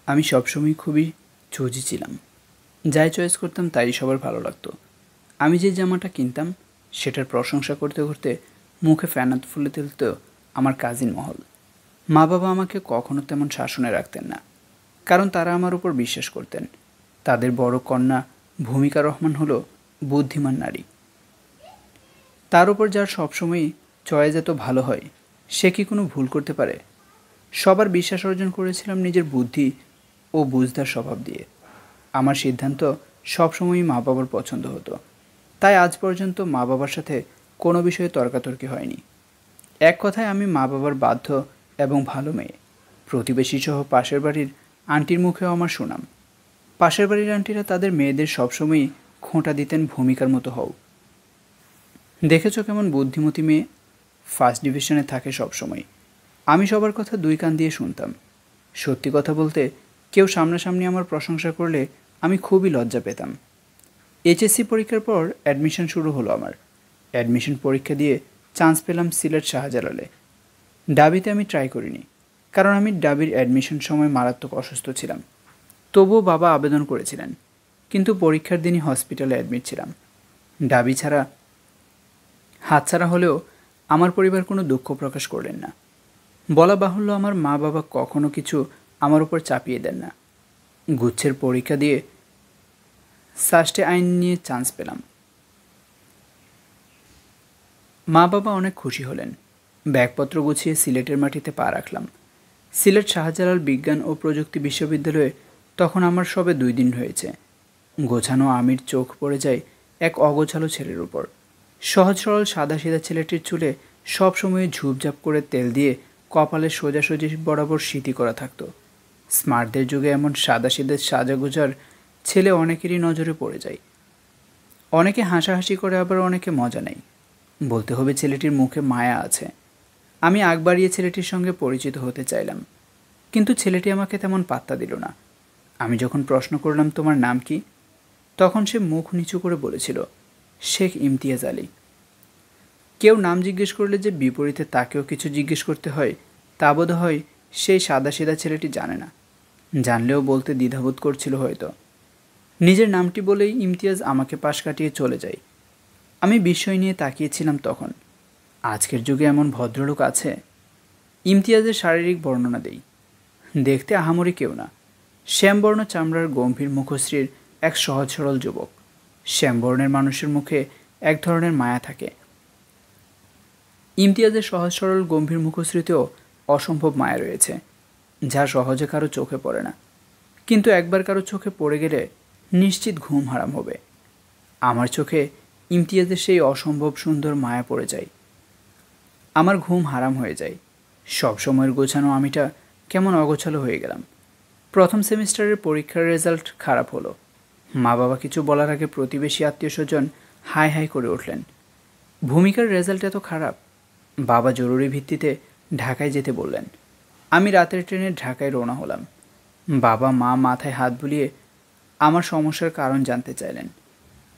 আমি সবসময় খুবই চুজি ছিলাম। যাই চয়েস করতাম তাই সবার ভালো লাগতো। আমি যে জামাটা কিনতাম সেটার প্রশংসা করতে করতে মুখে ফেনা ফুলে তুলত আমার কাজিন মহল। মা বাবা আমাকে কখনো তেমন শাসনে রাখতেন না, কারণ তারা আমার উপর বিশ্বাস করতেন তাদের বড় কন্যা ভূমিকা রহমান হলো বুদ্ধিমান নারী। তার উপর যার সবসময়ই চয়েস এত ভালো হয় সে কি কোনো ভুল করতে পারে? সবার বিশ্বাস অর্জন করেছিলাম নিজের বুদ্ধি ও বুঝদার স্বভাব দিয়ে। আমার সিদ্ধান্ত সবসময়ই মা বাবার পছন্দ হতো, তাই আজ পর্যন্ত মা বাবার সাথে কোনো বিষয়ে তর্কাতর্কি হয়নি। এক কথায় আমি মা বাবার বাধ্য এবং ভালো মেয়ে। প্রতিবেশী সহ পাশের বাড়ির আন্টির মুখেও আমার সুনাম। পাশের বাড়ির আন্টিরা তাদের মেয়েদের সবসময়ই খোঁটা দিতেন ভূমিকার মতো হও। দেখেছো কেমন বুদ্ধিমতী মেয়ে, ফার্স্ট ডিভিশনে থাকে সবসময়। আমি সবার কথা দুই কান দিয়ে শুনতাম। সত্যি কথা বলতে কেউ সামনাসামনি আমার প্রশংসা করলে আমি খুবই লজ্জা পেতাম। এইচএসসি পরীক্ষার পর অ্যাডমিশন শুরু হলো আমার। অ্যাডমিশন পরীক্ষা দিয়ে চান্স পেলাম সিলেট শাহজালালে। ডাবিতে আমি ট্রাই করিনি, কারণ আমি ডাবির অ্যাডমিশন সময় মারাত্মক অসুস্থ ছিলাম। তবুও বাবা আবেদন করেছিলেন, কিন্তু পরীক্ষার দিনই হসপিটালে অ্যাডমিট ছিলাম। ডাবি ছাড়া হাতছাড়া হলেও আমার পরিবার কোনো দুঃখ প্রকাশ করলেন না। বলা বাহুল্য আমার মা বাবা কখনো কিছু আমার উপর চাপিয়ে দেন না। গুচ্ছের পরীক্ষা দিয়ে সাস্টে আইন নিয়ে চান্স পেলাম। মা বাবা অনেক খুশি হলেন। ব্যাগপত্র গুছিয়ে সিলেটের মাটিতে পা রাখলাম। সিলেট শাহজালাল বিজ্ঞান ও প্রযুক্তি বিশ্ববিদ্যালয়ে তখন আমার সবে 2 দিন হয়েছে। গোছানো আমির চোখ পড়ে যায় এক অগোছালো ছেলের উপর। সহজ সরল সাদাসিধা ছেলেটির চুলে সবসময় ঝুপঝাপ করে তেল দিয়ে কপালে সোজাসুজি বরাবর সিঁথি করা থাকতো। স্মার্টদের যুগে এমন সাদাসিধে সাজাগোজার ছেলে অনেকেরই নজরে পড়ে যায়। অনেকে হাসাহাসি করে, আবার অনেকে মজা নেয়। বলতে হবে ছেলেটির মুখে মায়া আছে। আমি আগ বাড়িয়ে ছেলেটির সঙ্গে পরিচিত হতে চাইলাম, কিন্তু ছেলেটি আমাকে তেমন পাত্তা দিল না। আমি যখন প্রশ্ন করলাম তোমার নাম কি, তখন সে মুখ নিচু করে বলেছিল শেখ ইমতিয়াজ আলী। কেউ নাম জিজ্ঞেস করলে যে বিপরীতে তাকেও কিছু জিজ্ঞেস করতে হয় তা বোধ হয় সেই সাদাসিধা ছেলেটি জানে না। জানলেও বলতে দ্বিধাবোধ করছিল হয়তো। নিজের নামটি বলেই ইমতিয়াজ আমাকে পাশ কাটিয়ে চলে যায়। আমি বিস্ময় নিয়ে তাকিয়েছিলাম তখন। আজকের যুগে এমন ভদ্রলোক আছে? ইমতিয়াজের শারীরিক বর্ণনা দেই। দেখতে আহামরি কেউ না। শ্যামবর্ণ চামড়ার গম্ভীর মুখশ্রীর এক সহজ সরল যুবক। শ্যামবর্ণের মানুষের মুখে এক ধরনের মায়া থাকে। ইমতিয়াজের সহজ সরল গম্ভীর মুখশ্রীতেও অসম্ভব মায়া রয়েছে, যা সহজে কারো চোখে পড়ে না, কিন্তু একবার কারো চোখে পড়ে গেলে নিশ্চিত ঘুম হারাম হবে। আমার চোখে ইমতিয়াজের সেই অসম্ভব সুন্দর মায়া পড়ে যায়। আমার ঘুম হারাম হয়ে যায়। সব সময়ের গোছানো আমিটা কেমন অগোছালো হয়ে গেলাম। প্রথম সেমিস্টারের পরীক্ষার রেজাল্ট খারাপ হলো। মা বাবা কিছু বলার আগে প্রতিবেশী আত্মীয় স্বজন হাই হাই করে উঠলেন। ভূমিকার রেজাল্ট এত খারাপ? বাবা জরুরি ভিত্তিতে ঢাকায় যেতে বললেন। আমি রাতের ট্রেনে ঢাকায় রওনা হলাম। বাবা মা মাথায় হাত বুলিয়ে আমার সমস্যার কারণ জানতে চাইলেন।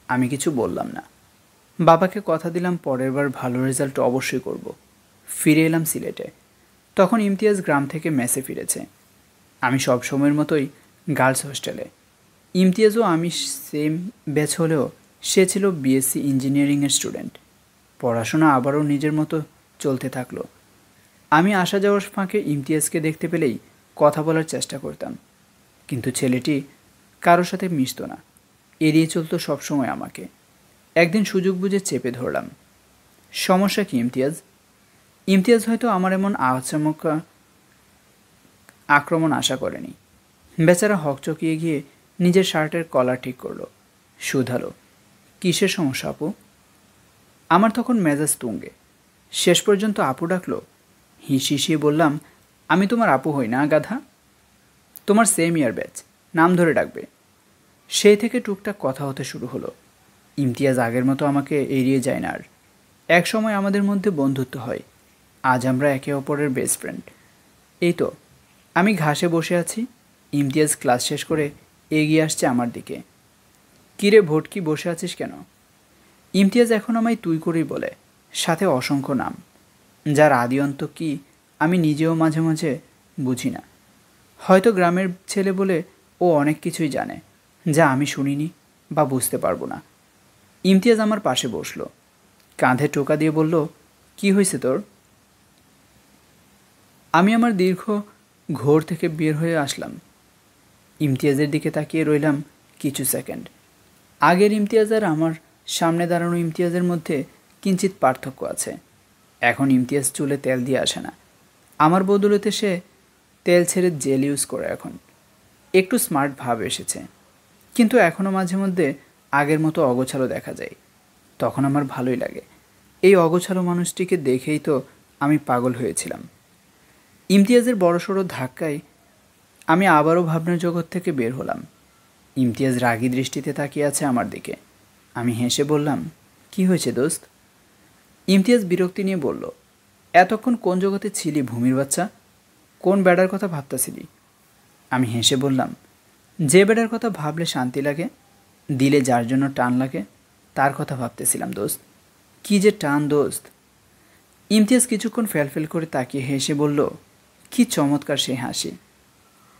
আমি কিছু বললাম না। বাবাকে কথা দিলাম পরের বার ভালো রেজাল্ট অবশ্যই করব। ফিরে এলাম সিলেটে। তখন ইমতিয়াজ গ্রাম থেকে মেসে ফিরেছে। আমি সব সময়ের মতোই গার্লস হোস্টেলে। ইমতিয়াজও আমি সেম ব্যাচ হলেও সে ছিল বিএসসি ইঞ্জিনিয়ারিংয়ের স্টুডেন্ট। পড়াশোনা আবারও নিজের মতো চলতে থাকলো। আমি আসা যাওয়ার ফাঁকে ইমতিয়াজকে দেখতে পেলেই কথা বলার চেষ্টা করতাম, কিন্তু ছেলেটি কারোর সাথে মিশত না, এড়িয়ে চলতো সবসময় আমাকে। একদিন সুযোগ বুঝে চেপে ধরলাম। সমস্যা কি ইমতিয়াজ? ইমতিয়াজ হয়তো আমার এমন আচমকা আক্রমণ আশা করেনি। বেচারা হকচকিয়ে গিয়ে নিজের শার্টের কলার ঠিক করলো। শুধালো, কিসের সমস্যা আপু? আমার তখন মেজাজ তুঙ্গে। শেষ পর্যন্ত আপু ডাকলো। হিসিয়ে বললাম, আমি তোমার আপু হই না গাধা। তোমার সেম ইয়ার ব্যাচ, নাম ধরে ডাকবে। সেই থেকে টুকটাক কথা হতে শুরু হলো। ইমতিয়াজ আগের মতো আমাকে এড়িয়ে যায় না আর। এক সময় আমাদের মধ্যে বন্ধুত্ব হয়। আজ আমরা একে অপরের বেস্ট ফ্রেন্ড। এই তো আমি ঘাসে বসে আছি, ইমতিয়াজ ক্লাস শেষ করে এগিয়ে আসছে আমার দিকে। কিরে ভটকি, বসে আছিস কেন? ইমতিয়াজ এখন আমায় তুই করেই বলে, সাথে অসংখ্য নাম, যার আদি অন্ত কি আমি নিজেও মাঝে মাঝে বুঝি না। হয়তো গ্রামের ছেলে বলে ও অনেক কিছুই জানে যা আমি শুনিনি বা বুঝতে পারবো না। ইমতিয়াজ আমার পাশে বসলো, কাঁধে টোকা দিয়ে বলল, কি হয়েছে তোর? আমি আমার দীর্ঘ ঘোর থেকে বের হয়ে আসলাম। ইমতিয়াজের দিকে তাকিয়ে রইলাম কিছু সেকেন্ড। আগের ইমতিয়াজ আর আমার সামনে দাঁড়ানো ইমতিয়াজের মধ্যে কিঞ্চিত পার্থক্য আছে। এখন ইমতিয়াজ চুলে তেল দিয়ে আসে না, আমার বদৌলতে সে তেল ছেড়ে জেল ইউজ করে। এখন একটু স্মার্ট ভাব এসেছে, কিন্তু এখনও মাঝে মধ্যে আগের মতো অগোছালো দেখা যায়। তখন আমার ভালোই লাগে। এই অগোছালো মানুষটিকে দেখেই তো আমি পাগল হয়েছিলাম। ইমতিয়াজের বড়সড় ধাক্কায় আমি আবারও ভাবনার জগৎ থেকে বের হলাম। ইমতিয়াজ রাগী দৃষ্টিতে তাকিয়ে আছে আমার দিকে। আমি হেসে বললাম, কি হয়েছে দোস্ত? ইমতিয়াজ বিরক্তি নিয়ে বলল, এতক্ষণ কোন জগতে ছিলি ভূমির বাচ্চা? কোন বেড়ার কথা ভাবতেছিলি? আমি হেসে বললাম, যে বেড়ার কথা ভাবলে শান্তি লাগে, দিলে যার জন্য টান লাগে, তার কথা ভাবতেছিলাম দোস্ত। কি যে টান দোস্ত! ইমতিয়াজ কিছুক্ষণ ফেলফেল করে তাকিয়ে হেসে বলল, কি চমৎকার সেই হাসি!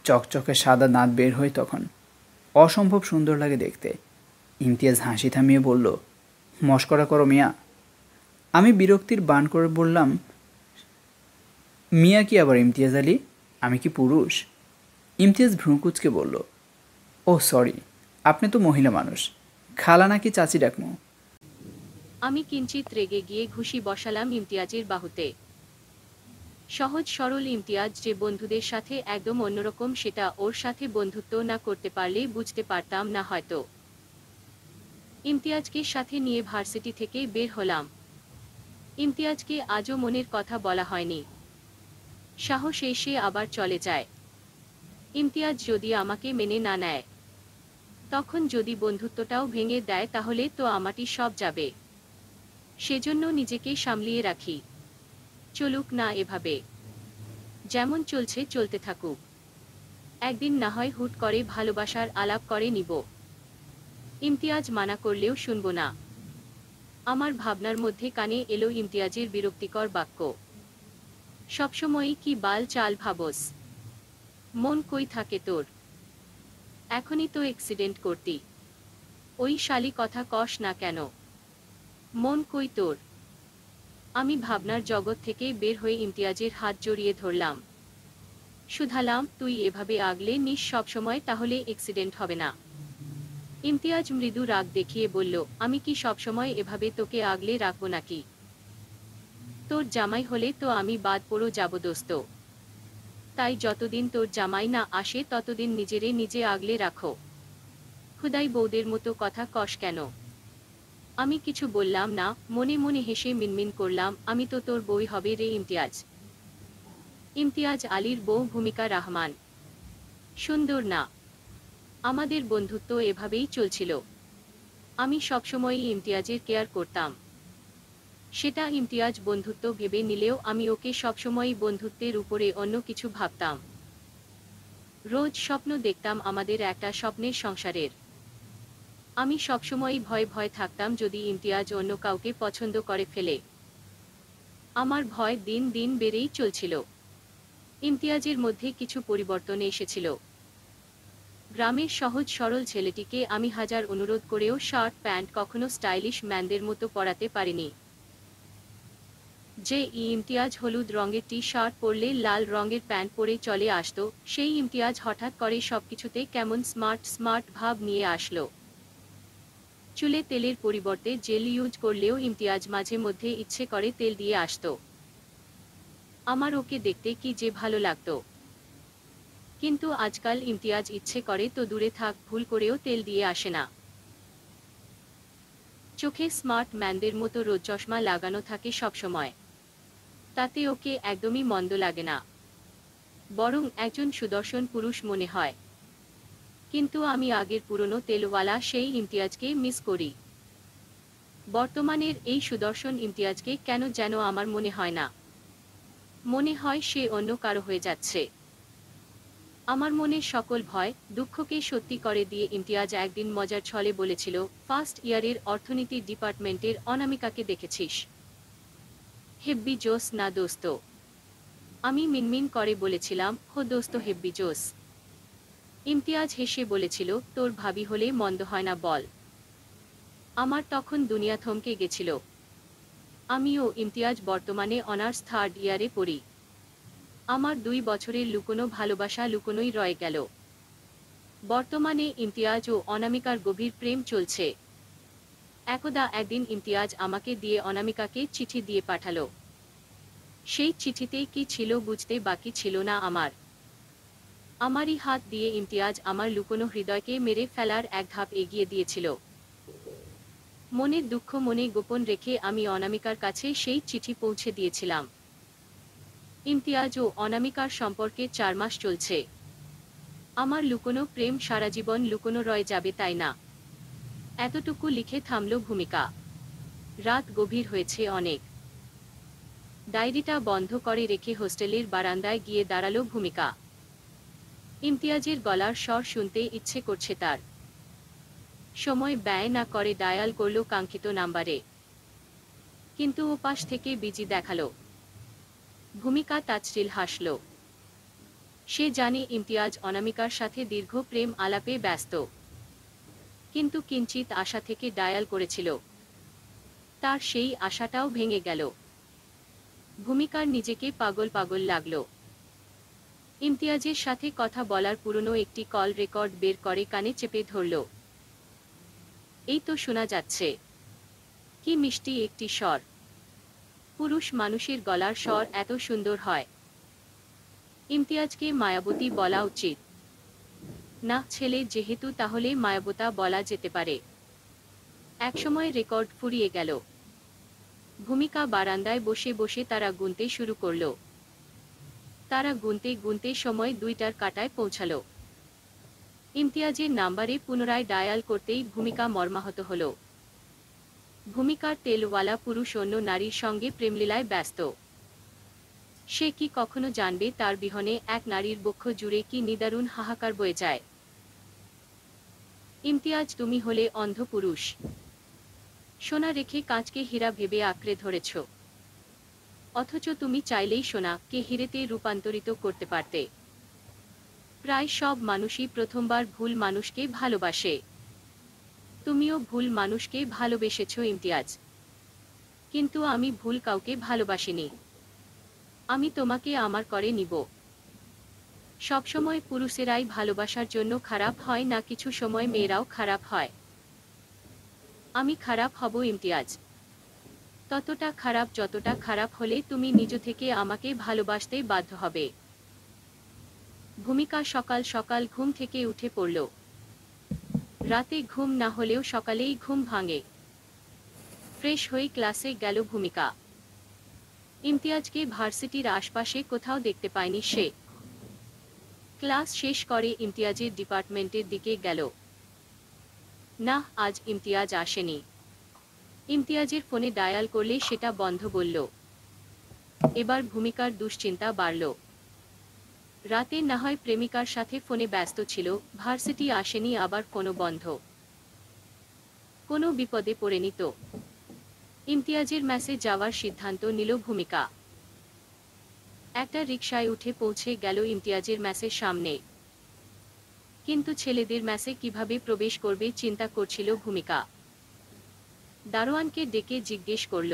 চকচকে সাদা দাঁত বের হয় তখন, অসম্ভব সুন্দর লাগে দেখতে। ইমতিয়াজ হাসি থামিয়ে বলল, মশকরা করো মিয়া। আমি বিরক্তির বান করে বললাম, মিয়া কি আবার ইমতিয়াজ আলী? আমি কি পুরুষ? ইমতিয়াজ ভ্রুকুচকে বলল, ও সরি, আপনি তো মহিলা মানুষ। খালা নাকি চাচি ডাকমু? আমি কিঞ্চিত রেগে গিয়ে ঘুষি বসালাম ইমতিয়াজের বাহুতে। সহজ সরল ইমতিয়াজ যে বন্ধুদের সাথে একদম অন্যরকম, সেটা ওর সাথে বন্ধুত্ব না করতে পারলে বুঝতে পারতাম না হয়তো। ইমতিয়াজকে সাথে নিয়ে ভার্সিটি থেকে বের হলাম। ইমতিয়াজকে আজও মনের কথা বলা হয়নি। সাহস এসে আবার চলে যায়। ইমতিয়াজ যদি আমাকে মেনে না নেয়, তখন যদি বন্ধুত্বটাও ভেঙে দেয়, তাহলে তো আমারই সব যাবে। সেজন্য নিজেকে সামলিয়ে রাখি। চলুক না এভাবে, যেমন চলছে চলতে থাকুক। একদিন না হয় হুট করে ভালোবাসার আলাপ করে নিব। ইমতিয়াজ মানা করলেও শুনব না। আমার ভাবনার মধ্যে কানে এলো ইমতিয়াজের বিরক্তিকর বাক্য, সবসময়ই কি বাল চাল ভাবস? মন কই থাকে তোর? এখনই তো অ্যাক্সিডেন্ট করতি। ওই শালি কথা কস না কেন? মন কই তোর? আমি ভাবনার জগৎ থেকে বের হয়ে ইমতিয়াজের হাত জড়িয়ে ধরলাম। শুধালাম, তুই এভাবে আগলে নিস সবসময়, তাহলে অ্যাক্সিডেন্ট হবে না। ইমতিয়াজ মৃদু রাগ দেখিয়ে বলল, আমি কি সবসময় এভাবে তোকে আগলে রাখবো নাকি? তোর জামাই হলে তো আমি বাদ পড়ো যাব দোস্ত। তাই যতদিন তোর জামাই না আসে ততদিন নিজেরে নিজে আগলে রাখো। খুদাই বউদের মতো কথা কস কেন? আমি কিছু বললাম না, মনে মনে হেসে মিনমিন করলাম, আমি তো তোর বই হবে রে ইমতিয়াজ। ইমতিয়াজ আলীর বউ ভূমিকা রহমান। সুন্দর না? আমাদের বন্ধুত্ব এভাবেই চলছিল। আমি সবসময়ই ইমতিয়াজের কেয়ার করতাম। সেটা ইমতিয়াজ বন্ধুত্ব ভেবে নিলেও আমি ওকে সবসময়ই বন্ধুত্বের উপরে অন্য কিছু ভাবতাম। রোজ স্বপ্ন দেখতাম আমাদের একটা স্বপ্নের সংসারের। আমি সবসময়ই ভয়ে ভয়ে থাকতাম যদি ইমতিয়াজ অন্য কাউকে পছন্দ করে ফেলে। আমার ভয় দিন দিন বেড়েই চলছিল। ইমতিয়াজের মধ্যে কিছু পরিবর্তন এসেছিল। গ্রামের সহজ সরল ছেলেটিকে আমি হাজার অনুরোধ করেও শার্ট প্যান্ট কখনো স্টাইলিশ ম্যানদের মতো পরাতে পারিনি। যে ইমতিয়াজ হলুদ রঙের টি শার্ট পরলে লাল রঙের প্যান্ট পরে চলে আসতো, সেই ইমতিয়াজ হঠাৎ করে সবকিছুতে কেমন স্মার্ট স্মার্ট ভাব নিয়ে আসলো। চুলে তেলের পরিবর্তে জেল ইউজ করলেও ইমতিয়াজ মাঝে মধ্যে ইচ্ছে করে তেল দিয়ে আসতো। আমার ওকে দেখতে কি যে ভালো লাগতো। কিন্তু আজকাল ইমতিয়াজ ইচ্ছে করে তো দূরে থাক, ভুল করেও তেল দিয়ে আসে না। চোখে স্মার্ট ম্যানদের মতো রোজ চশমা লাগানো থাকে সবসময়। তাতে ওকে একদমই মন্দ লাগে না, বরং একজন সুদর্শন পুরুষ মনে হয়। কিন্তু আমি আগের পুরনো তেলওয়ালা সেই ইমতিয়াজকে মিস করি। বর্তমানের এই সুদর্শন ইমতিয়াজকে কেন যেন আমার মনে হয় না। মনে হয় সে অন্য কারো হয়ে যাচ্ছে। আমার মনের সকল ভয় দুঃখকে সত্যি করে দিয়ে ইমতিয়াজ একদিন মজার ছলে বলেছিল, ফার্স্ট ইয়ারের অর্থনীতি ডিপার্টমেন্টের অনামিকাকে দেখেছিস? হেব্বি জোস না দোস্ত? আমি মিনমিন করে বলেছিলাম, হো দোস্ত হেব্বি জোস। ইমতিয়াজ হেসে বলেছিল, তোর ভাবি হলে মন্দ হয় না বল। আমার তখন দুনিয়া থমকে গেছিল। আমিও ইমতিয়াজ বর্তমানে অনার্স 3rd ইয়ারে পড়ি। আমার 2 বছরের লুকোনো ভালোবাসা লুকোনোই রয়ে গেল। বর্তমানে ইমতিয়াজ ও অনামিকার গভীর প্রেম চলছে। একদা একদিন ইমতিয়াজ আমাকে দিয়ে অনামিকাকে চিঠি দিয়ে পাঠালো। সেই চিঠিতে কি ছিল বুঝতে বাকি ছিল না আমার। আমারই হাত দিয়ে ইমতিয়াজ আমার লুকোনো হৃদয়কে মেরে ফেলার এক ধাপ এগিয়ে দিয়েছিল। মনের দুঃখ মনে গোপন রেখে আমি অনামিকার কাছে সেই চিঠি পৌঁছে দিয়েছিলাম। ইমতিয়াজ ও অনামিকার সম্পর্কে 4 মাস চলছে। আমার লুকোনো প্রেম সারা জীবন লুকোনো রয়ে যাবে তাই না? এতটুকু লিখে থামল ভূমিকা। রাত গভীর হয়েছে অনেক। ডায়েরিটা বন্ধ করে রেখে হোস্টেলের বারান্দায় গিয়ে দাঁড়ালো ভূমিকা। ইমতিয়াজের গলার স্বর শুনতে ইচ্ছে করছে তার। সময় ব্যয় না করে ডায়াল করল কাঙ্ক্ষিত নাম্বারে। কিন্তু ওপাশ থেকে বিজি দেখালো। ভূমিকা তাচ্ছিল হাসল। সে জানে ইমতিয়াজ অনামিকার সাথে দীর্ঘ প্রেম আলাপে ব্যস্ত। কিন্তু কিঞ্চিত আশা থেকে ডায়াল করেছিল। তার সেই আশাটাও ভেঙে গেল। ভূমিকার নিজেকে পাগল পাগল লাগল। ইমতিয়াজের সাথে কথা বলার পুরনো একটি কল রেকর্ড বের করে কানে চেপে ধরল। এই তো শোনা যাচ্ছে। কি মিষ্টি একটি স্বর। পুরুষ মানুষের গলার স্বর এত সুন্দর হয়। ইমতিয়াজকে মায়াবতী বলা উচিত। না ছেলে যেহেতু তাহলে মায়াবতা বলা যেতে পারে। একসময় রেকর্ড ফুরিয়ে গেল। ভূমিকা বারান্দায় বসে বসে তারা গুনতে শুরু করল। তারা গুনতে গুনতে সময় 2টার কাঁটায় পৌঁছালো। ইমতিয়াজের নাম্বারে পুনরায় ডায়াল করতেই ভূমিকা মর্মাহত হল। ভূমিকার তেলওয়ালা পুরুষ অন্য নারীর সঙ্গে প্রেমলীলায় ব্যস্ত। সে কি কখনো জানবে তার বিহনে এক নারীর বক্ষ জুড়ে কি নিদারুণ হাহাকার বয়ে যায়? ইমতিয়াজ তুমি হলে অন্ধ পুরুষ। সোনা রেখে কাঁচকে হীরা ভেবে আঁকড়ে ধরেছ। অথচ তুমি চাইলেই সোনাকে হিরেতে রূপান্তরিত করতে পারতে। প্রায় সব মানুষই প্রথমবার ভুল মানুষকে ভালোবাসে। তুমিও ভুল মানুষকে ভালোবেসেছ ইমতিয়াজ। কিন্তু আমি ভুল কাউকে ভালোবাসিনি। আমি তোমাকে আমার করে নিব। সবসময় পুরুষেরাই ভালোবাসার জন্য খারাপ হয় না, কিছু সময় মেয়েরাও খারাপ হয়। আমি খারাপ হব ইমতিয়াজ। ততটা খারাপ যতটা খারাপ হলে তুমি নিজ থেকে আমাকে ভালোবাসতে বাধ্য হবে। ভূমিকা সকাল সকাল ঘুম থেকে উঠে পড়ল। রাতে ঘুম না হলেও সকালেই ঘুম ভাঙে। ফ্রেশ হয়ে ক্লাসে গেল ভূমিকা। ইমতিয়াজকে ভার্সিটির আশপাশে কোথাও দেখতে পায়নি সে। ক্লাস শেষ করে ইমতিয়াজের ডিপার্টমেন্টের দিকে গেল। না, আজ ইমতিয়াজ আসেনি। ইমতিয়াজের ফোনে ডায়াল করলে সেটা বন্ধ বলল। এবার ভূমিকার দুশ্চিন্তা বাড়ল। রাতে না হয় প্রেমিকার সাথে ফোনে ব্যস্ত ছিল, ভার্সিটি আসেনি আবার ফোনও বন্ধ। কোনো বিপদে পড়েনি তো? ইমতিয়াজের মেসে যাওয়ার সিদ্ধান্ত নিল ভূমিকা। একটা রিকশায় উঠে পৌঁছে গেল ইমতিয়াজের মেসের সামনে। কিন্তু ছেলেদের মেসে কিভাবে প্রবেশ করবে চিন্তা করছিল ভূমিকা। দারোয়ানকে ডেকে জিজ্ঞেস করল,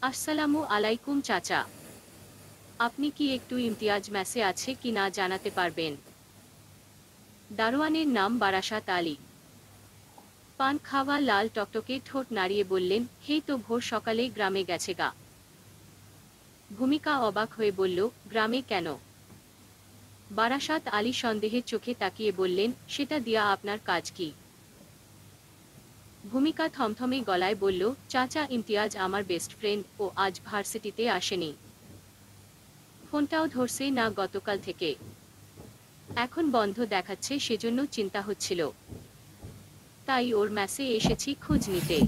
আসসালামু আলাইকুম চাচা, আপনি কি একটু ইমতিয়াজ মেসে আছে কি না জানাতে পারবেন? দারোয়ানের নাম বারাসাত আলী। পান খাওয়া লাল টকটকে ঠোঁট নাড়িয়ে বললেন, হেই তো ভোর সকালে গ্রামে গেছে গা। ভূমিকা অবাক হয়ে বলল, গ্রামে কেন? বারাসাত আলী সন্দেহের চোখে তাকিয়ে বললেন, সেটা দিয়া আপনার কাজ কি? ভূমিকা থমথমে গলায় বলল, চাচা ইমতিয়াজ আমার বেস্ট ফ্রেন্ড, ও আজ ভার্সিটিতে আসেনি। ফোনটাও ধরছে না গতকাল থেকে। এখন বন্ধ দেখাচ্ছে, সেজন্য চিন্তা হচ্ছিল। তাই ওর মেসে এসেছি খোঁজ নিতে।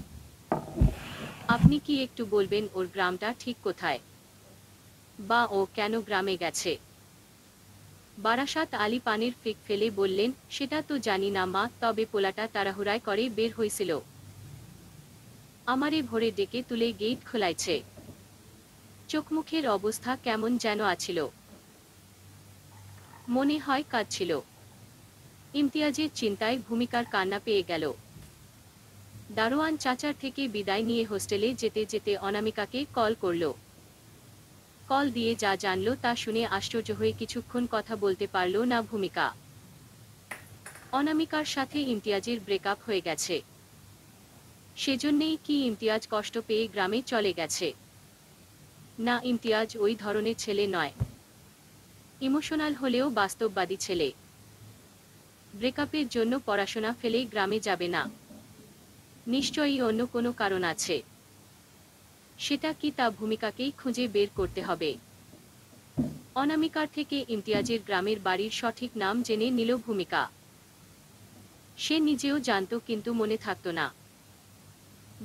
আপনি কি একটু বলবেন ওর গ্রামটা ঠিক কোথায়? বা ও কেন গ্রামে গেছে? বারাসাত আলী পানির ফিক ফেলে বললেন, সেটা তো জানি না মা, তবে পোলাটা তাড়াহুড়ায় করে বের হয়েছিল। আমারে ভোরে ডেকে তুলে গেট খোলাইছে। চোখমুখের অবস্থা কেমন যেন আছিল, মনে হয় কাঁদছিল। ইমতিয়াজের চিন্তায় ভূমিকার কান্না পেয়ে গেল। দারোয়ান চাচার থেকে বিদায় নিয়ে হোস্টেলে যেতে যেতে অনামিকাকে কল করল। কল দিয়ে যা জানল তা শুনে আশ্চর্য হয়ে কিছুক্ষণ কথা বলতে পারল না ভূমিকা। অনামিকার সাথে ইমতিয়াজের ব্রেকআপ হয়ে গেছে। সেজন্যেই কি ইমতিয়াজ কষ্ট পেয়ে গ্রামে চলে গেছে? না, ইমতিয়াজ ওই ধরনের ছেলে নয়। ইমোশনাল হলেও বাস্তববাদী ছেলে। ব্রেকআপের জন্য পড়াশোনা ফেলে গ্রামে যাবে না। নিশ্চয়ই অন্য কোনো কারণ আছে। সেটা কি তা ভূমিকাকেই খুঁজে বের করতে হবে। অনামিকার থেকে ইমতিয়াজের গ্রামের বাড়ির সঠিক নাম জেনে নিল ভূমিকা। সে নিজেও জানত কিন্তু মনে থাকত না।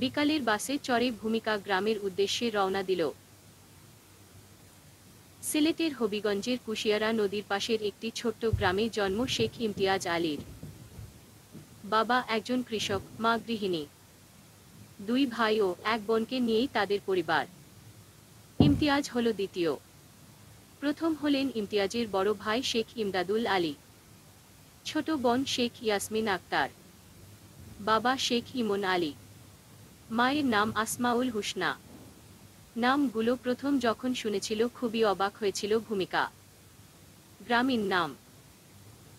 বিকালের বাসে চড়ে ভূমিকা গ্রামের উদ্দেশ্যে রওনা দিল। সিলেটের হবিগঞ্জের কুশিয়ারা নদীর পাশের একটি ছোট্ট গ্রামে জন্ম শেখ ইমতিয়াজ আলীর। বাবা একজন কৃষক, মা গৃহিণী। 2 ভাই ও 1 বোনকে নিয়েই তাদের পরিবার। ইমতিয়াজ হল দ্বিতীয়। প্রথম হলেন ইমতিয়াজের বড় ভাই শেখ ইমদাদুল আলী। ছোট বোন শেখ ইয়াসমিন আক্তার। বাবা শেখ ইমন আলী। মায়ের নাম আসমাউল হুসনা। নামগুলো প্রথম যখন শুনেছিল খুবই অবাক হয়েছিল ভূমিকা। গ্রামীণ নাম,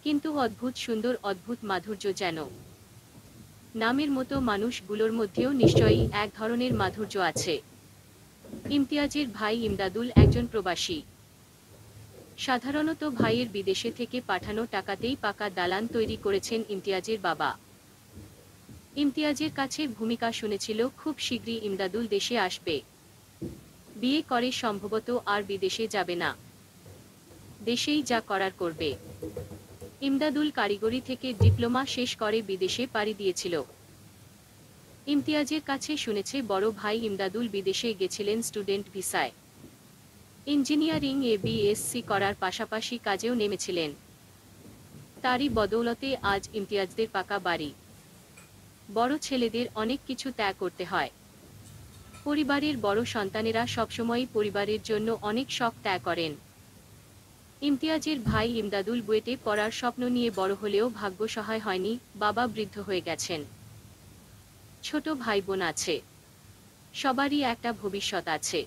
কিন্তু অদ্ভুত সুন্দর, অদ্ভুত মাধুর্য যেন। নামের মতো মানুষগুলোর মধ্যেও নিশ্চয়ই এক ধরনের মাধুর্য আছে। ইমতিয়াজের ভাই ইমদাদুল একজন প্রবাসী। সাধারণত ভাইয়ের বিদেশে থেকে পাঠানো টাকাতেই পাকা দালান তৈরি করেছেন ইমতিয়াজের বাবা। ইমতিয়াজের কাছে ভূমিকা শুনেছিল খুব শীঘ্রই ইমদাদুল দেশে আসবে। বিয়ে করে সম্ভবত আর বিদেশে যাবে না, দেশেই যা করার করবে। ইমদাদুল কারিগরি থেকে ডিপ্লোমা শেষ করে বিদেশে পাড়ি দিয়েছিল। ইমতিয়াজের কাছে শুনেছে বড় ভাই ইমদাদুল বিদেশে গেছিলেন স্টুডেন্ট ভিসায়। ইঞ্জিনিয়ারিং এ বিএসসি করার পাশাপাশি কাজেও নেমেছিলেন। তারই বদৌলতে আজ ইমতিয়াজদের পাকা বাড়ি। বড় ছেলেদের অনেক কিছু ত্যাগ করতে হয়। পরিবারের বড় সন্তানেরা সবসময়ই পরিবারের জন্য অনেক শখ ত্যাগ করেন। ইমতিয়াজের ভাই ইমদাদুল বুয়েটে পড়ার স্বপ্ন নিয়ে বড় হলেও ভাগ্য সহায় হয়নি, বাবা বৃদ্ধ হয়ে গেছেন। ছোট ভাই বোন আছে, সবারই একটা ভবিষ্যৎ আছে।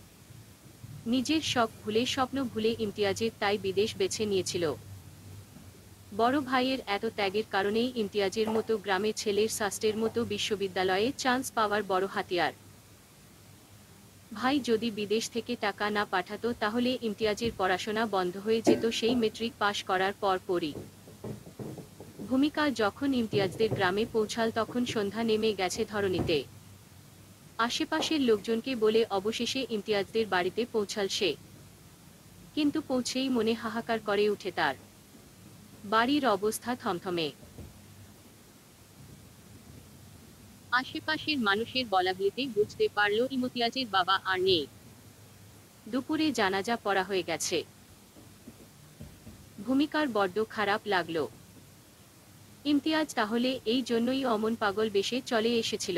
নিজের শখ ভুলে, স্বপ্ন ভুলে ইমতিয়াজের তাই বিদেশ বেছে নিয়েছিল। বড় ভাইয়ের এত ত্যাগের কারণেই ইমতিয়াজের মতো গ্রামের ছেলের শাস্ত্রের মতো বিশ্ববিদ্যালয়ে চান্স পাওয়ার বড় হাতিয়ার। ভাই যদি বিদেশ থেকে টাকা না পাঠাতো তাহলে ইমতিয়াজের পড়াশোনা বন্ধ হয়ে যেত সেই মেট্রিক পাশ করার পরপরই। ভূমিকা যখন ইমতিয়াজদের গ্রামে পৌঁছাল তখন সন্ধ্যা নেমে গেছে ধরণীতে। আশেপাশের লোকজনকে বলে অবশেষে ইমতিয়াজদের বাড়িতে পৌঁছাল সে। কিন্তু পৌঁছেই মনে হাহাকার করে উঠে তার। বাড়ির অবস্থা থমথমে। আশেপাশের মানুষের বলাবলিতে বুঝতে পারল ইমতিয়াজের বাবা আর নেই। দুপুরে জানাজা পড়া হয়ে গেছে। ভূমিকার বড্ড খারাপ লাগল। ইমতিয়াজ তাহলে এই জন্যই অমন পাগল বেশে চলে এসেছিল।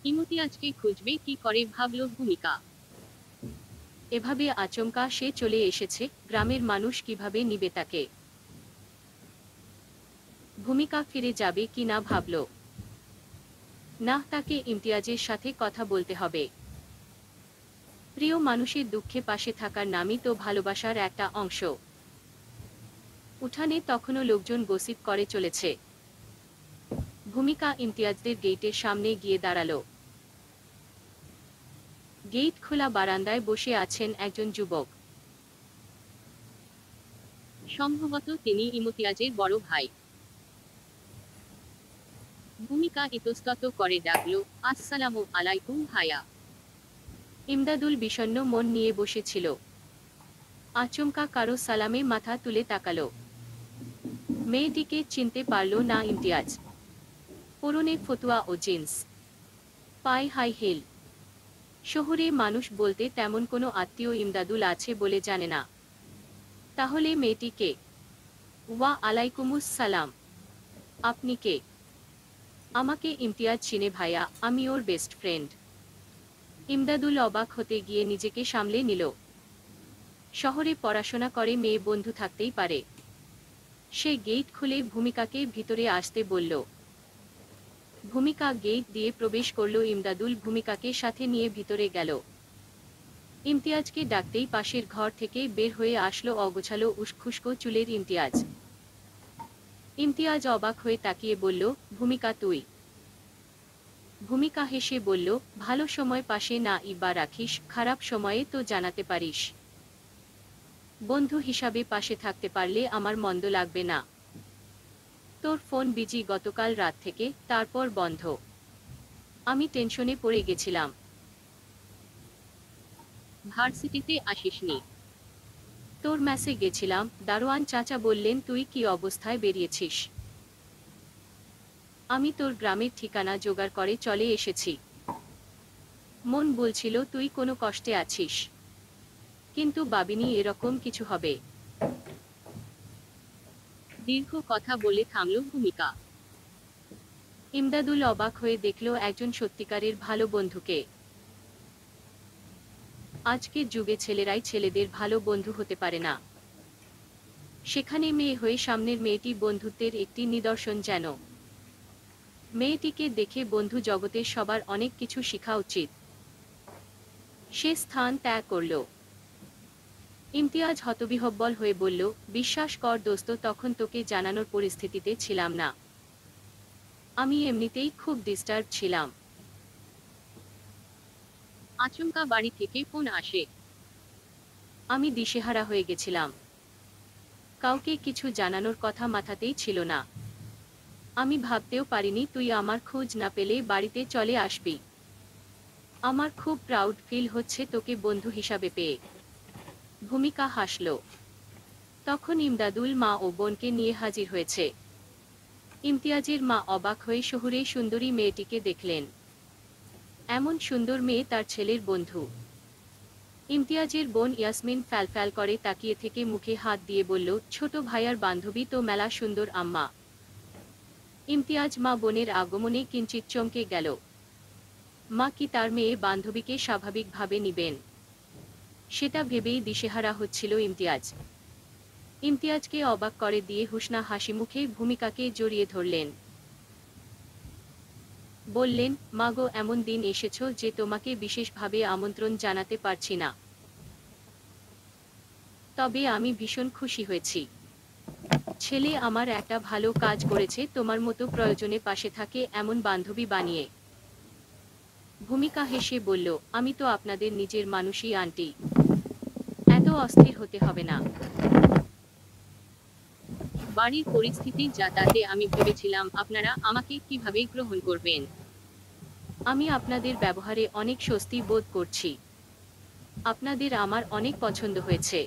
ইমতিয়াজকে খুঁজবে কি করে ভাবল ভূমিকা। এভাবে আচমকা সে চলে এসেছে, গ্রামের মানুষ কিভাবে নিবে তাকে? ভূমিকা ফিরে যাবে কি না ভাবল। না, তাকে ইমতিয়াজের সাথে কথা বলতে হবে। প্রিয় মানুষের দুঃখে পাশে থাকার নামই তো ভালোবাসার একটা অংশ। উঠানে তখনও লোকজন গসিপ করে চলেছে। ভূমিকা ইমতিয়াজদের গেটের সামনে গিয়ে দাঁড়ালো। গেট খোলা বারান্দায় বসে আছেন একজন যুবক। সম্ভবত তিনি ইমতিয়াজের বড় ভাই। ভূমিকা ইতস্তত করে ডাকল, আসসালামু আলাইকুম ভাইয়া। ইমদাদুল বিষণ্ণ মন নিয়ে বসেছিল। আচমকা কারো সালামে মাথা তুলে তাকালো। মেয়েটিকে চিনতে পারল না ইমতিয়াজ। পরনে ফতুয়া ও জিন্স, পায়ে হাই হিল। শহরে মানুষ বলতে তেমন কোনো আত্মীয় ইমদাদুল আছে বলে জানে না। তাহলে মেয়েটি কে? ওয়া আলাইকুমুস সালাম। আপনি কে? আমাকে ইমতিয়াজ চিনে ভাইয়া, আমি ওর বেস্ট ফ্রেন্ড। ইমদাদুল অবাক হতে গিয়ে নিজেকে সামলে নিল। শহরে পড়াশোনা করে মেয়ে বন্ধু থাকতেই পারে। সে গেট খুলে ভূমিকাকে ভিতরে আসতে বলল। ভূমিকা গেট দিয়ে প্রবেশ করল। ইমদাদুল ভূমিকাকে সাথে নিয়ে ভিতরে গেল। ইমতিয়াজকে ডাকতেই পাশের ঘর থেকে বের হয়ে আসলো অগোছালো উস্খুস্কো চুলের ইমতিয়াজ। ইমতিয়াজ অবাক হয়ে তাকিয়ে বলল, ভূমিকা তুই? ভূমিকা হেসে বলল, ভালো সময় পাশে না ইবা রাখিস, খারাপ সময়ে তো জানাতে পারিস। বন্ধু হিসাবে পাশে থাকতে পারলে আমার মন্দ লাগবে না। তোর ফোন বিজি গতকাল রাত থেকে, তারপর বন্ধ। আমি টেনশনে পড়ে গেছিলাম। ভার্সিটিতে আসিসনি? তোর মেসে গেছিলাম, দারোয়ান চাচা বললেন তুই কি অবস্থায় বেরিয়েছিস। আমি তোর গ্রামের ঠিকানা জোগাড় করে চলে এসেছি। মন বলছিল তুই কোনো কষ্টে আছিস, কিন্তু ভাবিনি এরকম কিছু হবে। দীর্ঘ কথা বলে থামল ভূমিকা। ইমদাদুল অবাক হয়ে দেখল একজন সত্যিকারের ভালো বন্ধুকে। আজকের যুগে ছেলেরাই ছেলেদের ভালো বন্ধু হতে পারে না। সেখানে মেয়ে হয়ে সামনের মেয়েটি বন্ধুত্বের একটি নিদর্শন যেন। মেয়েটিকে দেখে বন্ধু জগতের সবার অনেক কিছু শেখা উচিত। সে স্থান ত্যাগ করল। ইমতিয়াজ হতবিহ্বল হয়ে বলল, বিশ্বাস কর দোস্ত, তখন তোকে জানানোর পরিস্থিতিতে ছিলাম না। আমি এমনিতেই খুব ডিস্টার্ব ছিলাম। আচমকা বাড়ি থেকে ফোন আসে। আমি দিশেহারা হয়ে গেছিলাম। কাউকে কিছু জানানোর কথা মাথাতেই ছিল না। আমি ভাবতেও পারিনি তুই আমার খোঁজ না পেলে বাড়িতে চলে আসবি। আমার খুব প্রাউড ফিল হচ্ছে তোকে বন্ধু হিসাবে পেয়ে। ভূমিকা হাসল। তখন ইমদাদুল মা ও বোনকে নিয়ে হাজির হয়েছে। ইমতিয়াজের মা অবাক হয়ে শহুরে সুন্দরী মেয়েটিকে দেখলেন। এমন সুন্দর মেয়ে তার ছেলের বন্ধু। ইমতিয়াজের বোন ইয়াসমিন ফ্যালফ্যাল করে তাকিয়ে থেকে মুখে হাত দিয়ে বলল, ছোট ভাইয়ার বান্ধবী তো মেলা সুন্দর আম্মা। ইমতিয়াজ মা বোনের আগমনে কিঞ্চিত চমকে গেল। মা কি তার মেয়ে বান্ধবীকে স্বাভাবিকভাবে নিবেন, সেটা ভেবেই দিশেহারা হচ্ছিল ইমতিয়াজ। ইমতিয়াজকে অবাক করে দিয়ে হুসনা হাসি মুখে ভূমিকাকে জড়িয়ে ধরলেন। বললেন, মাগো, এমন দিন এসেছ যে তোমাকে বিশেষভাবে আমন্ত্রণ জানাতে পারছি না। তবে আমি ভীষণ খুশি হয়েছি। ছেলে আমার একটা ভালো কাজ করেছে তোমার মতো প্রয়োজনে পাশে থাকে এমন বান্ধবী বানিয়ে। ভূমিকা হেসে বলল, আমি তো আপনাদের নিজের মানুষই আন্টি, এত অস্থির হতে হবে না। বাড়ির পরিস্থিতি যা, তাতে আমি ভেবেছিলাম আপনারা আমাকে কিভাবে গ্রহণ করবেন। আমি আপনাদের ব্যবহারে অনেক স্বস্তি বোধ করছি। আপনাদের আমার অনেক পছন্দ হয়েছে।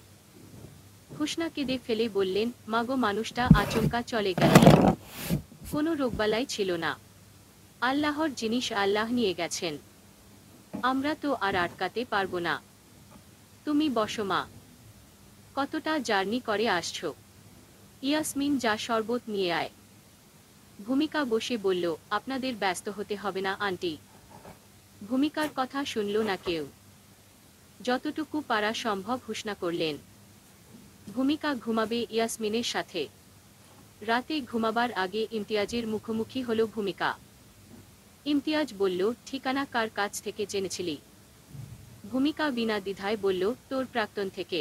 হুসনা কেঁদে ফেলে বললেন, মাগো, মানুষটা আচমকা চলে গেল। কোনো রোগবালাই ছিল না। আল্লাহর জিনিস আল্লাহ নিয়ে গেছেন। আমরা তো আর আটকাতে পারবো না। তুমি বসো মা। কতটা জার্নি করে আসছো। ইয়াসমিন, যা শরবত নিয়ে আয়। ভূমিকা বসে বলল, আপনাদের ব্যস্ত হতে হবে না আন্টি। ভূমিকার কথা শুনল না কেউ। যতটুকু পারা সম্ভব হুসনা করলেন। ভূমিকা ঘুমাবে ইয়াসমিনের সাথে। রাতে ঘুমাবার আগে ইমতিয়াজের মুখোমুখি হল ভূমিকা। ইমতিয়াজ বলল, ঠিকানা কার কাছ থেকে জেনেছিলি? ভূমিকা বিনা দ্বিধায় বলল, তোর প্রাক্তন থেকে।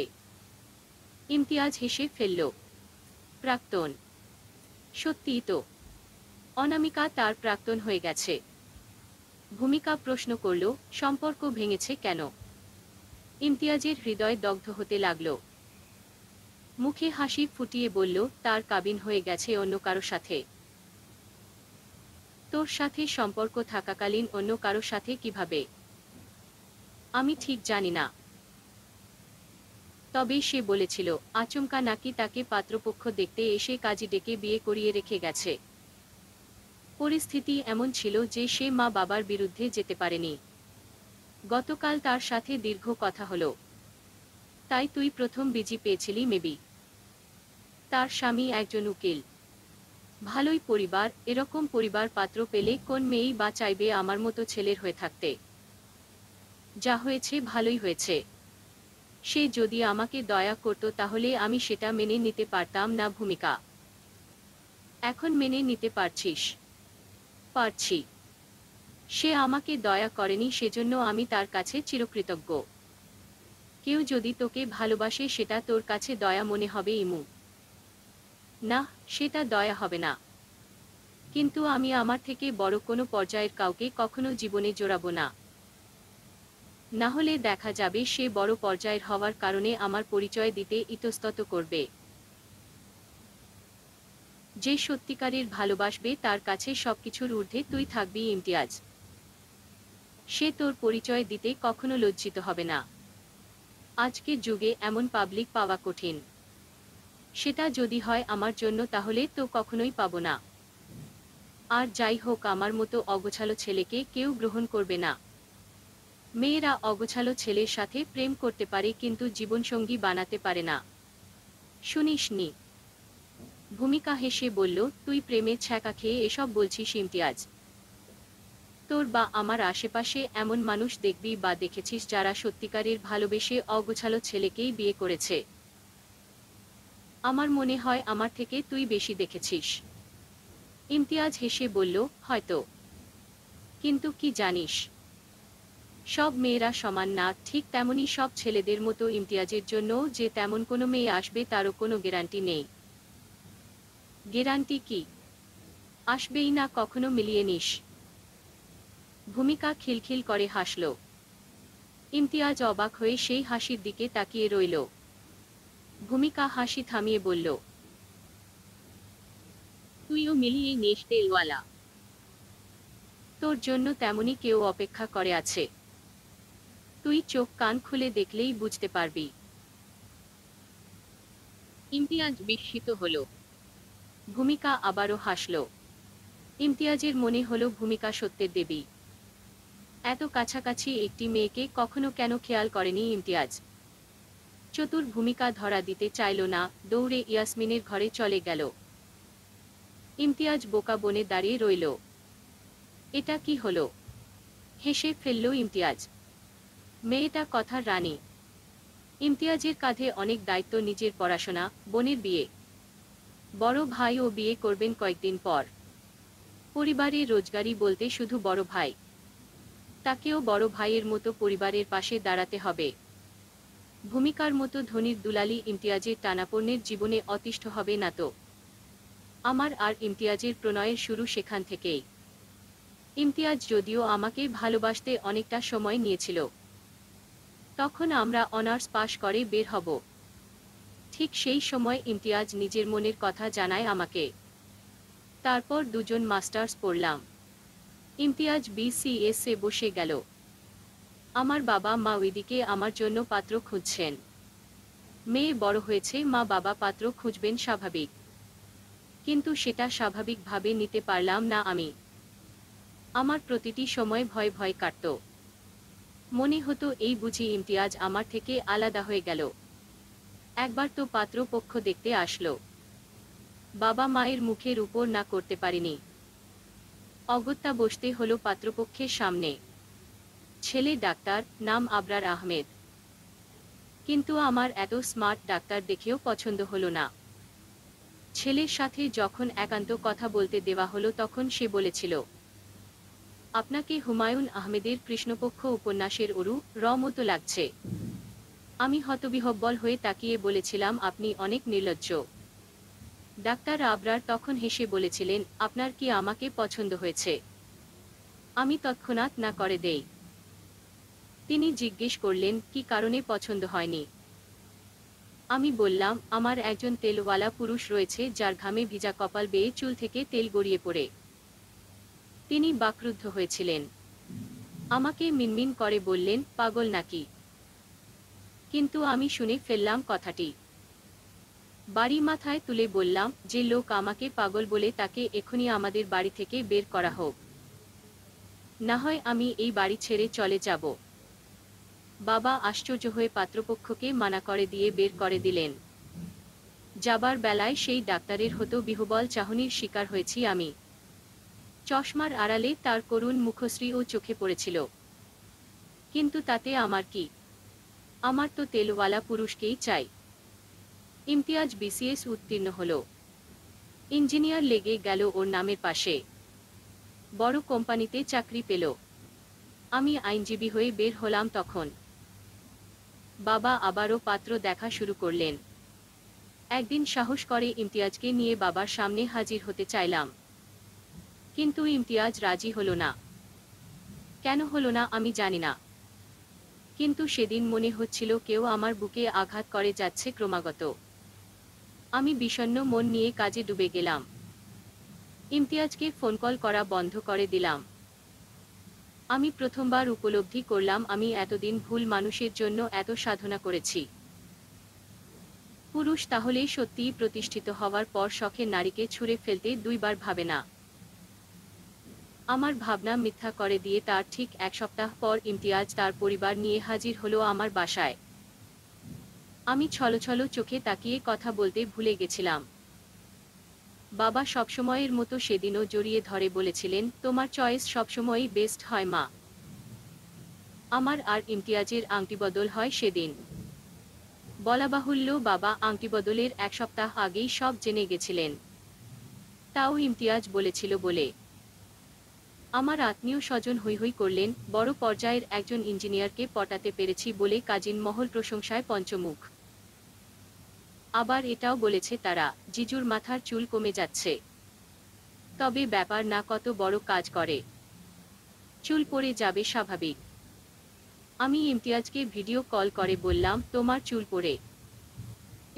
ইমতিয়াজ হেসে ফেলল। প্রাক্তন? সত্যিই তো। অনামিকা তার প্রাক্তন হয়ে গেছে। ভূমিকা প্রশ্ন করল, সম্পর্ক ভেঙেছে কেন? ইমতিয়াজের হৃদয় দগ্ধ হতে লাগল। মুখে হাসি ফুটিয়ে বলল, তার কাবিন হয়ে গেছে অন্য কারো সাথে। তোর সাথে সম্পর্ক থাকাকালীন অন্য কারো সাথে কিভাবে? আমি ঠিক জানি না। তবে সে বলেছিল আচমকা নাকি তাকে পাত্রপক্ষ দেখতে এসে কাজী ডেকে বিয়ে করিয়ে রেখে গেছে। পরিস্থিতি এমন ছিল যে সে মা বাবার বিরুদ্ধে যেতে পারেনি। গতকাল তার সাথে দীর্ঘ কথা হলো। তাই তুই প্রথম বিজি পেয়েছিলি মেবি। তার স্বামী একজন উকিল। ভালোই পরিবার। এরকম পরিবার পাত্র পেলে কোন মেয়েই বা চাইবে আমার মতো ছেলের হয়ে থাকতে। যা হয়েছে ভালোই হয়েছে। সে যদি আমাকে দয়া করত তাহলে আমি সেটা মেনে নিতে পারতাম না ভূমিকা। এখন মেনে নিতে পারছিস? পারছি। সে আমাকে দয়া করেনি, সেজন্য আমি তার কাছে চিরকৃতজ্ঞ। কেউ যদি তোকে ভালোবাসে সেটা তোর কাছে দয়া মনে হবে ইমু। না, সেটা দয়া হবে না। কিন্তু আমি আমার থেকে বড় কোনো পর্যায়ের কাউকে কখনো জীবনে জড়াবো না। না হলে দেখা যাবে সে বড় পর্যায়ের হওয়ার কারণে আমার পরিচয় দিতে ইতস্তত করবে। যে সত্যিকারের ভালোবাসবে তার কাছে সবকিছুর ঊর্ধ্বে তুই থাকবি ইমতিয়াজ। সে তোর পরিচয় দিতে কখনো লজ্জিত হবে না। আজকের যুগে এমন পাবলিক পাওয়া কঠিন। সেটা যদি হয় আমার জন্য তাহলে তো কখনোই পাবো না। আর যাই হোক, আমার মতো অগোছালো ছেলেকে কেউ গ্রহণ করবে না। মেয়েরা অগোছালো ছেলের সাথে প্রেম করতে পারে কিন্তু জীবনসঙ্গী বানাতে পারে না। শুনিসনি? ভূমিকা হেসে বলল, তুই প্রেমে ছ্যাঁকা খেয়ে এসব বলছিস ইমতিয়াজ? তোর বা আমার আশেপাশে এমন মানুষ দেখবি বা দেখেছিস যারা সত্যিকারের ভালোবেসে অগোছালো ছেলেকেই বিয়ে করেছে? আমার মনে হয় আমার থেকে তুই বেশি দেখেছিস। ইমতিয়াজ হেসে বলল, হয়তো। কিন্তু কি জানিস, সব মেয়েরা সমান না। ঠিক তেমনি সব ছেলেদের মতো ইমতিয়াজের জন্য যে তেমন কোনো মেয়ে আসবে তারও কোনো গ্যারান্টি নেই। গ্যারান্টি কি? আসবেই না কখনো, মিলিয়ে নিস। ভূমিকা খিলখিল করে হাসল। ইমতিয়াজ অবাক হয়ে সেই হাসির দিকে তাকিয়ে রইল। ভূমিকা হাসি থামিয়ে বলল, তুইও মিলিয়ে নিস তেলওয়ালা। তোর জন্য তেমনি কেউ অপেক্ষা করে আছে। তুই চোখ কান খুলে দেখলেই বুঝতে পারবি। ইমতিয়াজ বিস্মিত হল। ভূমিকা আবারও হাসল। ইমতিয়াজের মনে হলো ভূমিকা সত্যের দেবী। এত কাছাকাছি একটি মেয়েকে কখনো কেন খেয়াল করেনি ইমতিয়াজ। চতুর ভূমিকা ধরা দিতে চাইল না, দৌড়ে ইয়াসমিনের ঘরে চলে গেল। ইমতিয়াজ বোকা বনে দাঁড়িয়ে রইল। এটা কি হলো? হেসে ফেলল ইমতিয়াজ। মেয়েটা কথার রানী। ইমতিয়াজের কাঁধে অনেক দায়িত্ব, নিজের পড়াশোনা, বোনের বিয়ে। বড় ভাইও বিয়ে করবেন কয়েকদিন পর। পরিবারে রোজগারি বলতে শুধু বড় ভাই। তাকেও বড় ভাইয়ের মতো পরিবারের পাশে দাঁড়াতে হবে। ভূমিকার মতো ধনীর দুলালি ইমতিয়াজের টানাপোড়েনের জীবনে অতিষ্ঠ হবে না তো? আমার আর ইমতিয়াজের প্রণয়ের শুরু সেখান থেকেই। ইমতিয়াজ যদিও আমাকে ভালোবাসতে অনেকটা সময় নিয়েছিল। তখন আমরা অনার্স পাশ করে বের হব। ঠিক সেই সময় ইমতিয়াজ নিজের মনের কথা জানায় আমাকে। তারপর দুজন মাস্টার্স পড়লাম। ইমতিয়াজ BCS এ বসে গেল। আমার বাবা মা ওইদিকে আমার জন্য পাত্র খুঁজছেন। মেয়ে বড় হয়েছে, মা বাবা পাত্র খুঁজবেন, স্বাভাবিক। কিন্তু সেটা স্বাভাবিকভাবে নিতে পারলাম না আমি। আমার প্রতিটি সময় ভয় ভয় কাটত। মনে হতো এই বুঝি ইমতিয়াজ আমার থেকে আলাদা হয়ে গেল। একবার তো পাত্রপক্ষ দেখতে আসলো। বাবা মায়ের মুখের উপর না করতে পারিনি। অগত্যা বসতে হলো পাত্রপক্ষের সামনে। ছেলে ডাক্তার, নাম আবরার আহমেদ। কিন্তু আমার এত স্মার্ট ডাক্তার দেখেও পছন্দ হলো না। ছেলের সাথে যখন একান্ত কথা বলতে দেওয়া হলো তখন সে বলেছিল, আপনাকে হুমায়ুন আহমেদের কৃষ্ণপক্ষ উপন্যাসের র মতো লাগছে। আমি হতবিহ্বল হয়ে তাকিয়ে বলেছিলাম, আপনি অনেক নির্লজ্জ। ডাক্তার আবরার তখন হেসে বলেছিলেন, আপনার কি আমাকে পছন্দ হয়েছে? আমি তৎক্ষণাৎ না করে দেই। তিনি জিজ্ঞেস করলেন, কি কারণে পছন্দ হয়নি? আমি বললাম, আমার একজন তেলওয়ালা পুরুষ রয়েছে যার ঘামে ভিজা কপাল বেয়ে চুল থেকে তেল গড়িয়ে পড়ে। তিনি বাকরুদ্ধ হয়েছিলেন। আমাকে মিনমিন করে বললেন, পাগল নাকি? কিন্তু আমি শুনে ফেললাম কথাটি। বাড়ি মাথায় তুলে বললাম, যে লোক আমাকে পাগল বলে তাকে এখনই আমাদের বাড়ি থেকে বের করা হোক। না হয় আমি এই বাড়ি ছেড়ে চলে যাব। বাবা আশ্চর্য হয়ে পাত্রপক্ষকে মানা করে দিয়ে বের করে দিলেন। যাবার বেলায় সেই ডাক্তারের হতবিহ্বল চাহনির শিকার হয়েছি আমি। চশমার আড়ালে তার করুণ মুখশ্রীও চোখে পড়েছিল। কিন্তু তাতে আমার কি? আমার তো তেলওয়ালা পুরুষকেই চাই। ইমতিয়াজ বিসিএস উত্তীর্ণ হলো। ইঞ্জিনিয়ার লেগে গেল ওর নামের পাশে। বড় কোম্পানিতে চাকরি পেল। আমি আইনজীবী হয়ে বের হলাম তখন। বাবা আবারও পাত্র দেখা শুরু করলেন। একদিন সাহস করে ইমতিয়াজকে নিয়ে বাবার সামনে হাজির হতে চাইলাম, কিন্তু ইমতিয়াজ রাজি হলো না। কেন হলো না আমি জানি না, কিন্তু সেদিন মনে হচ্ছিল কেউ আমার বুকে আঘাত করে যাচ্ছে ক্রমাগত। আমি বিষণ্ণ মন নিয়ে কাজে ডুবে গেলাম। ইমতিয়াজকে ফোন কল করা বন্ধ করে দিলাম। আমি প্রথমবার উপলব্ধি করলাম আমি এতদিন ভুল মানুষের জন্য এত সাধনা করেছি। পুরুষ তাহলে সত্যিই প্রতিষ্ঠিত হওয়ার পর শখের নারীকে ছুঁড়ে ফেলতে দুইবার ভাবে না। আমার ভাবনা মিথ্যা করে দিয়ে তার ঠিক এক সপ্তাহ পর ইমতিয়াজ তার পরিবার নিয়ে হাজির হলো আমার বাসায়। আমি ছলছল চোখে তাকিয়ে কথা বলতে ভুলে গেছিলাম। বাবা সবসময়ের মতো সেদিনও জড়িয়ে ধরে বলেছিলেন, তোমার চয়েস সবসময়ই বেস্ট হয় মা। আমার আর ইমতিয়াজের আংটি বদল হয় সেদিন। বলা বাহুল্য বাবা আংটি বদলের এক সপ্তাহ আগেই সব জেনে গেছিলেন। তাও ইমতিয়াজ বলেছিল বলে। আমার আত্মীয় স্বজন হৈ হৈ করলেন, বড় পর্যায়ের একজন ইঞ্জিনিয়ারকে পটাতে পেরেছি বলে কাজিন মহল প্রশংসায় পঞ্চমুখ। আবার এটাও বলেছে তারা, জিজুর মাথার চুল কমে যাচ্ছে। তবে ব্যাপার না কত বড় কাজ করে, চুল পড়ে যাবে স্বাভাবিক। আমি ইমতিয়াজকে ভিডিও কল করে বললাম, তোমার চুল পড়ে।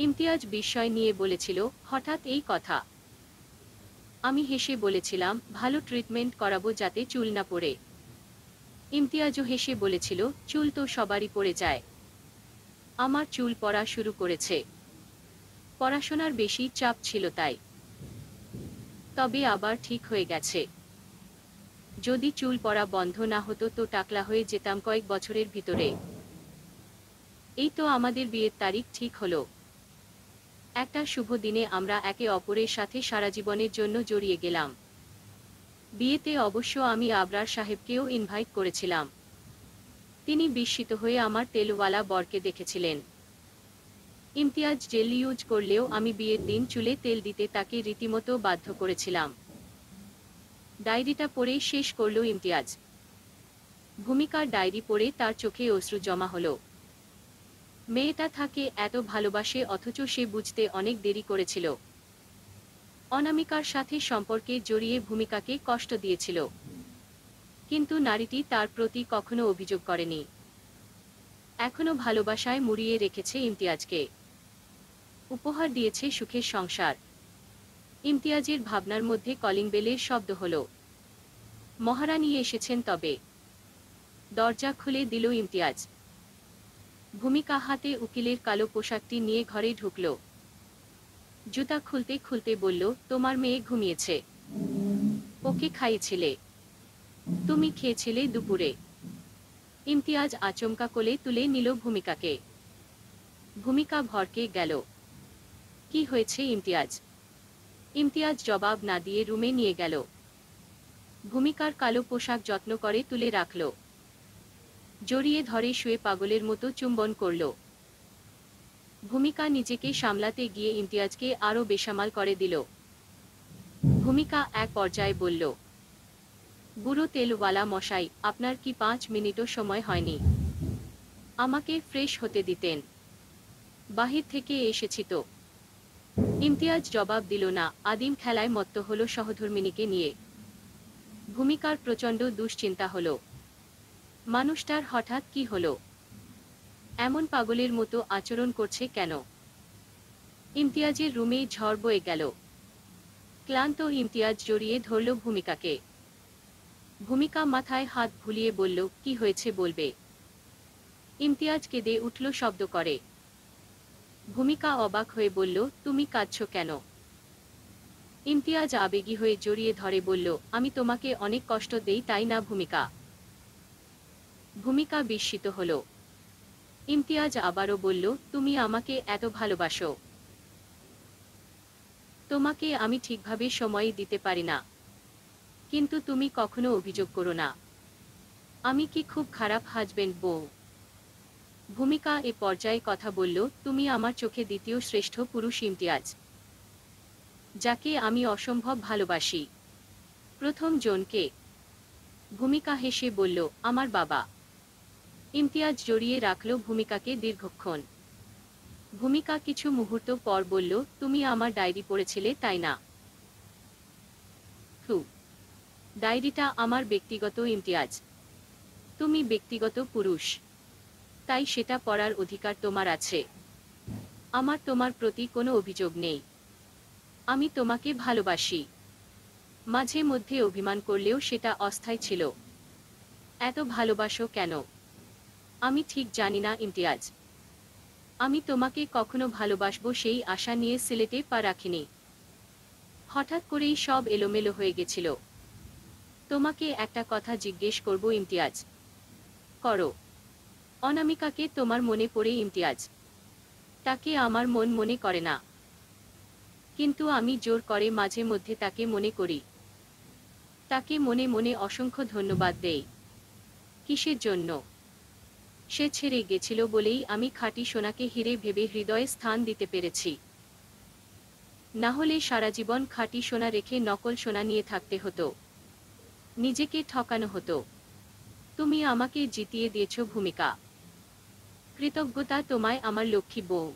ইমতিয়াজ বিস্ময় নিয়ে বলেছিল, হঠাৎ এই কথা? আমি হেসে বলেছিলাম, ভালো ট্রিটমেন্ট করাবো যাতে চুল না পড়ে। ইমতিয়াজও হেসে বলেছিল, চুল তো সবারই পড়ে যায়। আমার চুল পড়া শুরু করেছে। পড়াশোনার বেশি চাপ ছিল তাই। তবে আবার ঠিক হয়ে গেছে। যদি চুল পড়া বন্ধ না হতো তো টাকলা হয়ে যেতাম কয়েক বছরের ভিতরে। এই তো আমাদের বিয়ের তারিখ ঠিক হলো। একটা শুভ দিনে আমরা একে অপরের সাথে সারা জীবনের জন্য জড়িয়ে গেলাম। বিয়েতে অবশ্য আমি আবরার সাহেবকেও ইনভাইট করেছিলাম। তিনি বিস্মিত হয়ে আমার তেলওয়ালা বরকে দেখেছিলেন। ইমতিয়াজ জেল ইউজ করলেও আমি বিয়ের দিন চুলে তেল দিতে তাকে রীতিমতো বাধ্য করেছিলাম। ডায়েরিটা পড়ে শেষ করল ইমতিয়াজ। ভূমিকার ডায়েরি পড়ে তার চোখে অশ্রু জমা হলো। মেয়েটা থাকে এত ভালোবাসে অথচ সে বুঝতে অনেক দেরি করেছিল। অনামিকার সাথে সম্পর্কে জড়িয়ে ভূমিকাকে কষ্ট দিয়েছিল, কিন্তু নারীটি তার প্রতি কখনো অভিযোগ করেনি। এখনো ভালোবাসায় মুড়িয়ে রেখেছে ইমতিয়াজকে। উপহার দিয়েছে সুখের সংসার। ইমতিয়াজের ভাবনার মধ্যে কলিং বেলের শব্দ হলো। মহারানী এসেছেন তবে। দরজা খুলে দিল ইমতিয়াজ। ভূমিকা হাতে উকিলের কালো পোশাকটি নিয়ে ঘরে ঢুকল। জুতা খুলতে খুলতে বলল, তোমার মেয়ে ঘুমিয়েছে। ওকে খাইয়েছিলে? তুমি খেয়েছিলে দুপুরে? ইমতিয়াজ আচমকা কোলে তুলে নিল ভূমিকাকে। ভূমিকা ভরকে গেল। কি হয়েছে ইমতিয়াজ? ইমতিয়াজ জবাব না দিয়ে রুমে নিয়ে গেল। ভূমিকার কালো পোশাক যত্ন করে তুলে রাখল। জড়িয়ে ধরে শুয়ে পাগলের মতো চুম্বন করল। ভূমিকা নিজেকে সামলাতে গিয়ে ইমতিয়াজকে আরও বেসামাল করে দিল। ভূমিকা এক পর্যায়ে বলল, বুড়ো তেলওয়ালা মশাই, আপনার কি 5 মিনিটও সময় হয়নি? আমাকে ফ্রেশ হতে দিতেন। বাহির থেকে এসেছি তো। ইমতিয়াজ জবাব দিল না। আদিম খেলায় মত্ত হল সহধর্মিণীকে নিয়ে। ভূমিকার প্রচণ্ড দুশ্চিন্তা হল। মানুষটার হঠাৎ কি হলো? এমন পাগলের মতো আচরণ করছে কেন? ইমতিয়াজের রুমে ঝড় বয়ে গেল। ক্লান্ত ইমতিয়াজ জড়িয়ে ধরল ভূমিকাকে। ভূমিকা মাথায় হাত ভুলিয়ে বলল, কি হয়েছে বলবে? ইমতিয়াজ কেঁদে উঠল শব্দ করে। ভূমিকা অবাক হয়ে বলল, তুমি কাঁদছো কেন? ইমতিয়াজ আবেগী হয়ে জড়িয়ে ধরে বলল, আমি তোমাকে অনেক কষ্ট দেই তাই না ভূমিকা? ভূমিকা বিস্মিত হল। ইমতিয়াজ আবারও বলল, তুমি আমাকে এত ভালোবাসো। তোমাকে আমি ঠিকভাবে সময় দিতে পারি না, কিন্তু তুমি কখনো অভিযোগ করো না। আমি কি খুব খারাপ হাজবেন্ড বউ? ভূমিকা এ পর্যায়ে কথা বলল, তুমি আমার চোখে দ্বিতীয় শ্রেষ্ঠ পুরুষ ইমতিয়াজ, যাকে আমি অসম্ভব ভালোবাসি। প্রথম জনকে? ভূমিকা হেসে বলল, আমার বাবা। ইমতিয়াজ জড়িয়ে রাখল ভূমিকাকে দীর্ঘক্ষণ। ভূমিকা কিছু মুহূর্ত পর বলল, তুমি আমার ডায়েরি পড়েছিলে তাই না? হু, ডায়েরিটা আমার ব্যক্তিগত ইমতিয়াজ। তুমি ব্যক্তিগত পুরুষ, তাই সেটা পড়ার অধিকার তোমার আছে। আমার তোমার প্রতি কোনো অভিযোগ নেই। আমি তোমাকে ভালোবাসি। মাঝে মধ্যে অভিমান করলেও সেটা অস্থায়ী ছিল। এত ভালোবাসো কেন? আমি ঠিক জানি না ইমতিয়াজ। আমি তোমাকে কখনো ভালোবাসবো সেই আশা নিয়ে সিলেটে পা রাখিনি। হঠাৎ করেই সব এলোমেলো হয়ে গেছিল। তোমাকে একটা কথা জিজ্ঞেস করব ইমতিয়াজ? করো। অনামিকাকে তোমার মনে পড়ে ইমতিয়াজ? তাকে আমার মন মনে করে না, কিন্তু আমি জোর করে মাঝে মধ্যে তাকে মনে করি। তাকে মনে মনে অসংখ্য ধন্যবাদ দেই। কিসের জন্য? সে ছেড়ে গেছিল বলেই আমি খাঁটি সোনাকে হিরে ভেবে হৃদয়ে স্থান দিতে পেরেছি। না হলে সারা জীবন খাঁটি সোনা রেখে নকল সোনা নিয়ে থাকতে হতো। নিজেকে ঠকানো হতো। তুমি আমাকে জিতিয়ে দিয়েছ ভূমিকা। কৃতজ্ঞতা তোমায় আমার লক্ষ্মী বউ।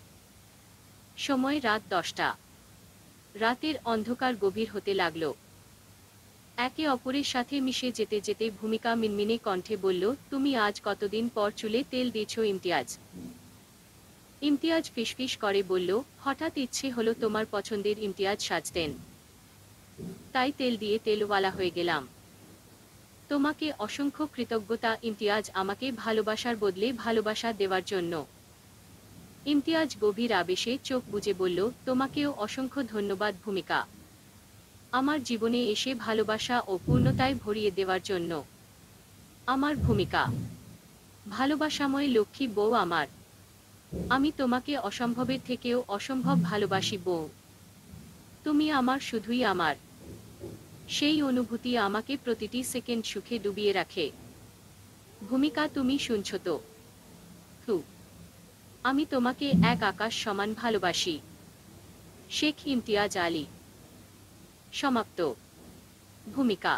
সময় রাত 10টা। রাতের অন্ধকার গভীর হতে লাগল। একে অপরের সাথে মিশে যেতে যেতে ভূমিকা মিনমিনে কণ্ঠে বলল, তুমি আজ কতদিন পর চুলে তেল দিয়েছ ইমতিয়াজ? ইমতিয়াজ ফিসফিস করে বলল, হঠাৎ ইচ্ছে হলো তোমার পছন্দের ইমতিয়াজ সাজতেন, তাই তেল দিয়ে তেলওয়ালা হয়ে গেলাম। তোমাকে অসংখ্য কৃতজ্ঞতা ইমতিয়াজ, আমাকে ভালোবাসার বদলে ভালোবাসা দেওয়ার জন্য। ইমতিয়াজ গভীর আবেশে চোখ বুজে বলল, তোমাকেও অসংখ্য ধন্যবাদ ভূমিকা, আমার জীবনে এসে ভালোবাসা ও পূর্ণতায় ভরিয়ে দেওয়ার জন্য। আমার ভূমিকা, ভালোবাসাময় লক্ষ্মী বউ আমার। আমি তোমাকে অসম্ভবের থেকেও অসম্ভব ভালোবাসি বউ। তুমি আমার, শুধুই আমার। সেই অনুভূতি আমাকে প্রতিটি সেকেন্ড সুখে ডুবিয়ে রাখে। ভূমিকা, তুমি শুনছ তো? হু, আমি তোমাকে এক আকাশ সমান ভালোবাসি। শেখ ইমতিয়াজ আলী। সমাপ্ত। ভূমিকা।